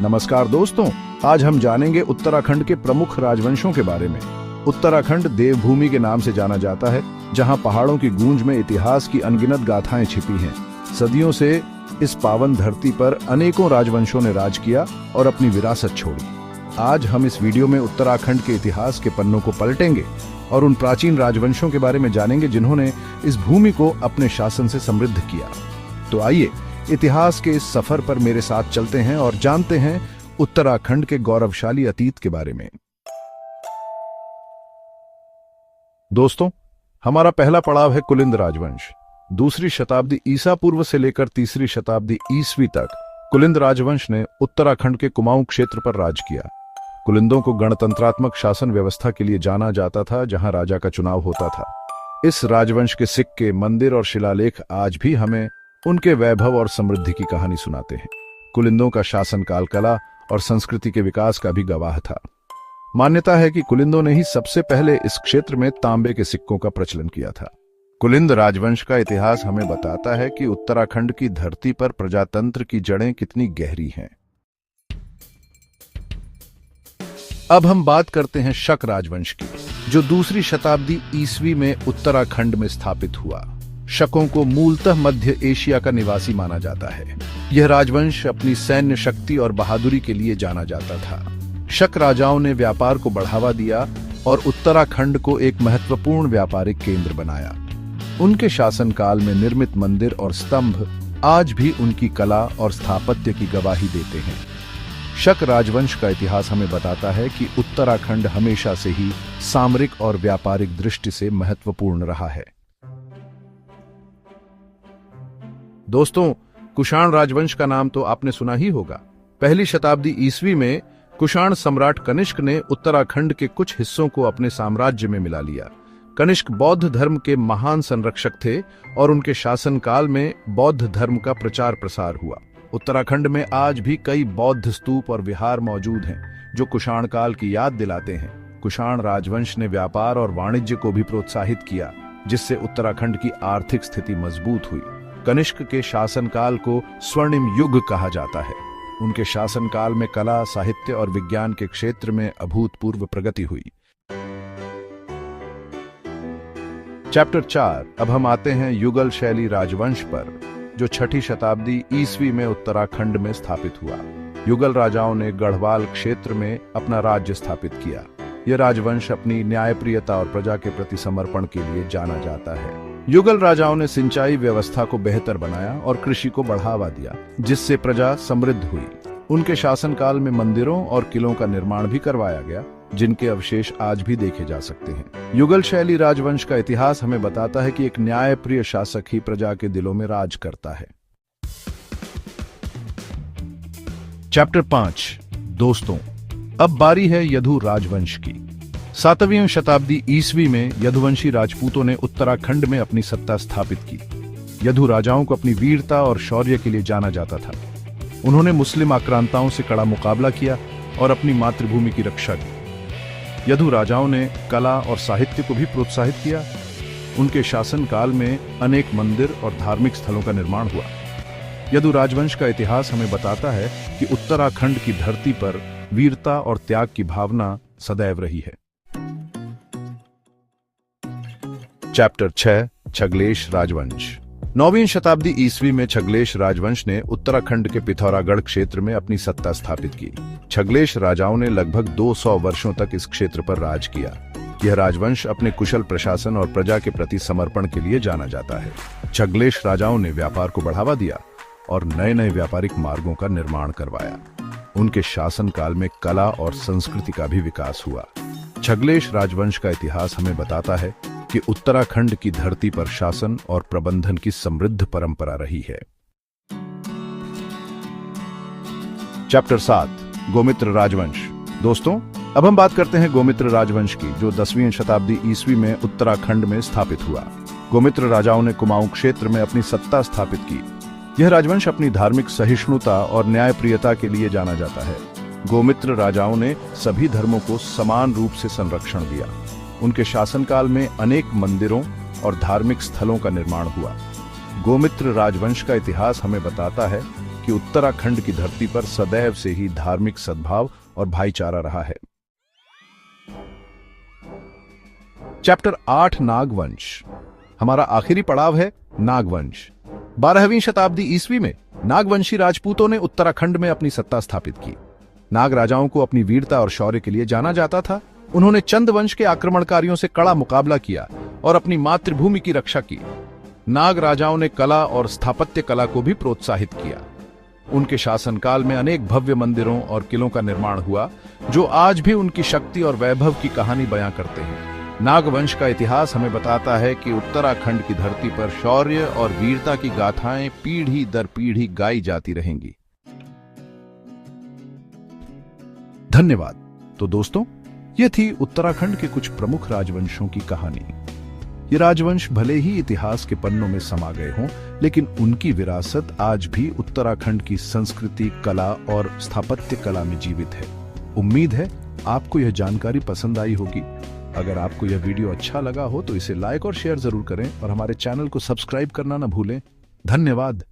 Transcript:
नमस्कार दोस्तों, आज हम जानेंगे उत्तराखंड के प्रमुख राजवंशों के बारे में। उत्तराखंड देवभूमि के नाम से जाना जाता है, जहां पहाड़ों की गूंज में इतिहास की अनगिनत गाथाएं छिपी हैं। सदियों से इस पावन धरती पर अनेकों राजवंशों ने राज किया और अपनी विरासत छोड़ी। आज हम इस वीडियो में उत्तराखंड के इतिहास के पन्नों को पलटेंगे और उन प्राचीन राजवंशों के बारे में जानेंगे जिन्होंने इस भूमि को अपने शासन से समृद्ध किया। तो आइए इतिहास के इस सफर पर मेरे साथ चलते हैं और जानते हैं उत्तराखंड के गौरवशाली अतीत के बारे में। दोस्तों, हमारा पहला पड़ाव है कुलिंद राजवंश। दूसरी शताब्दी ईसा पूर्व से लेकर तीसरी शताब्दी ईस्वी तक कुलिंद राजवंश ने उत्तराखंड के कुमाऊं क्षेत्र पर राज किया। कुलिंदों को गणतंत्रात्मक शासन व्यवस्था के लिए जाना जाता था, जहां राजा का चुनाव होता था। इस राजवंश के सिक्के, मंदिर और शिलालेख आज भी हमें उनके वैभव और समृद्धि की कहानी सुनाते हैं। कुलिंदों का शासनकाल कला और संस्कृति के विकास का भी गवाह था। मान्यता है कि कुलिंदों ने ही सबसे पहले इस क्षेत्र में तांबे के सिक्कों का प्रचलन किया था। कुलिंद राजवंश का इतिहास हमें बताता है कि उत्तराखंड की धरती पर प्रजातंत्र की जड़ें कितनी गहरी हैं। अब हम बात करते हैं शक राजवंश की, जो दूसरी शताब्दी ईस्वी में उत्तराखंड में स्थापित हुआ। शकों को मूलतः मध्य एशिया का निवासी माना जाता है। यह राजवंश अपनी सैन्य शक्ति और बहादुरी के लिए जाना जाता था। शक राजाओं ने व्यापार को बढ़ावा दिया और उत्तराखंड को एक महत्वपूर्ण व्यापारिक केंद्र बनाया। उनके शासनकाल में निर्मित मंदिर और स्तंभ आज भी उनकी कला और स्थापत्य की गवाही देते हैं। शक राजवंश का इतिहास हमें बताता है कि उत्तराखंड हमेशा से ही सामरिक और व्यापारिक दृष्टि से महत्वपूर्ण रहा है। दोस्तों, कुषाण राजवंश का नाम तो आपने सुना ही होगा। पहली शताब्दी ईस्वी में कुषाण सम्राट कनिष्क ने उत्तराखंड के कुछ हिस्सों को अपने साम्राज्य में मिला लिया। कनिष्क बौद्ध धर्म के महान संरक्षक थे और उनके शासनकाल में बौद्ध धर्म का प्रचार प्रसार हुआ। उत्तराखंड में आज भी कई बौद्ध स्तूप और विहार मौजूद हैं, जो कुषाण काल की याद दिलाते हैं। कुषाण राजवंश ने व्यापार और वाणिज्य को भी प्रोत्साहित किया, जिससे उत्तराखंड की आर्थिक स्थिति मजबूत हुई। कनिष्क के शासनकाल को स्वर्णिम युग कहा जाता है। उनके शासनकाल में कला, साहित्य और विज्ञान के क्षेत्र में अभूतपूर्व प्रगति हुई। चैप्टर 4। अब हम आते हैं युगल शैली राजवंश पर, जो छठी शताब्दी ईस्वी में उत्तराखंड में स्थापित हुआ। युगल राजाओं ने गढ़वाल क्षेत्र में अपना राज्य स्थापित किया। यह राजवंश अपनी न्यायप्रियता और प्रजा के प्रति समर्पण के लिए जाना जाता है। युगल राजाओं ने सिंचाई व्यवस्था को बेहतर बनाया और कृषि को बढ़ावा दिया, जिससे प्रजा समृद्ध हुई। उनके शासनकाल में मंदिरों और किलों का निर्माण भी करवाया गया, जिनके अवशेष आज भी देखे जा सकते हैं। युगल शैली राजवंश का इतिहास हमें बताता है कि एक न्यायप्रिय शासक ही प्रजा के दिलों में राज करता है। चैप्टर 5। दोस्तों, अब बारी है यदु राजवंश की। 7वीं शताब्दी ईस्वी में यदुवंशी राजपूतों ने उत्तराखंड में अपनी सत्ता स्थापित की। यदु राजाओं को अपनी वीरता और शौर्य के लिए जाना जाता था। उन्होंने मुस्लिम आक्रांताओं से कड़ा मुकाबला किया और अपनी मातृभूमि की रक्षा की। यदु राजाओं ने कला और साहित्य को भी प्रोत्साहित किया। उनके शासनकाल में अनेक मंदिर और धार्मिक स्थलों का निर्माण हुआ। यदु राजवंश का इतिहास हमें बताता है कि उत्तराखंड की धरती पर वीरता और त्याग की भावना सदैव रही है। चैप्टर 6। छगलेश राजवंश। 9वीं शताब्दी ईस्वी में छगलेश राजवंश ने उत्तराखंड के पिथौरागढ़ क्षेत्र में अपनी सत्ता स्थापित की। छगलेश राजाओं ने लगभग 200 वर्षों तक इस क्षेत्र पर राज किया। यह राजवंश अपने कुशल प्रशासन और प्रजा के प्रति समर्पण के लिए जाना जाता है। छगलेश राजाओं ने व्यापार को बढ़ावा दिया और नए नए व्यापारिक मार्गों का निर्माण करवाया। उनके शासनकाल में कला और संस्कृति का भी विकास हुआ। छगलेश राजवंश का इतिहास हमें बताता है कि उत्तराखंड की धरती पर शासन और प्रबंधन की समृद्ध परंपरा रही है। चैप्टर 7। गोमित्र राजवंश। दोस्तों, अब हम बात करते हैं गोमित्र राजवंश की, जो 10वीं शताब्दी ईस्वी में उत्तराखंड में स्थापित हुआ। गोमित्र राजाओं ने कुमाऊं क्षेत्र में अपनी सत्ता स्थापित की। यह राजवंश अपनी धार्मिक सहिष्णुता और न्यायप्रियता के लिए जाना जाता है। गोमित्र राजाओं ने सभी धर्मों को समान रूप से संरक्षण दिया। उनके शासनकाल में अनेक मंदिरों और धार्मिक स्थलों का निर्माण हुआ। गोमित्र राजवंश का इतिहास हमें बताता है कि उत्तराखंड की धरती पर सदैव से ही धार्मिक सद्भाव और भाईचारा रहा है। चैप्टर 8 नागवंश। हमारा आखिरी पड़ाव है नागवंश। 12वीं शताब्दी ईस्वी में नागवंशी राजपूतों ने उत्तराखंड में अपनी सत्ता स्थापित की। नाग राजाओं को अपनी वीरता और शौर्य के लिए जाना जाता था। उन्होंने चंद वंश के आक्रमणकारियों से कड़ा मुकाबला किया और अपनी मातृभूमि की रक्षा की। नाग राजाओं ने कला और स्थापत्य कला को भी प्रोत्साहित किया। उनके शासनकाल में अनेक भव्य मंदिरों और किलों का निर्माण हुआ, जो आज भी उनकी शक्ति और वैभव की कहानी बयां करते हैं। नागवंश का इतिहास हमें बताता है कि उत्तराखंड की धरती पर शौर्य और वीरता की गाथाएं पीढ़ी दर पीढ़ी गाई जाती रहेंगी। धन्यवाद। तो दोस्तों, ये थी उत्तराखंड के कुछ प्रमुख राजवंशों की कहानी। ये राजवंश भले ही इतिहास के पन्नों में समा गए हों, लेकिन उनकी विरासत आज भी उत्तराखंड की संस्कृति, कला और स्थापत्य कला में जीवित है। उम्मीद है आपको यह जानकारी पसंद आई होगी। अगर आपको यह वीडियो अच्छा लगा हो तो इसे लाइक और शेयर जरूर करें और हमारे चैनल को सब्सक्राइब करना न भूलें। धन्यवाद।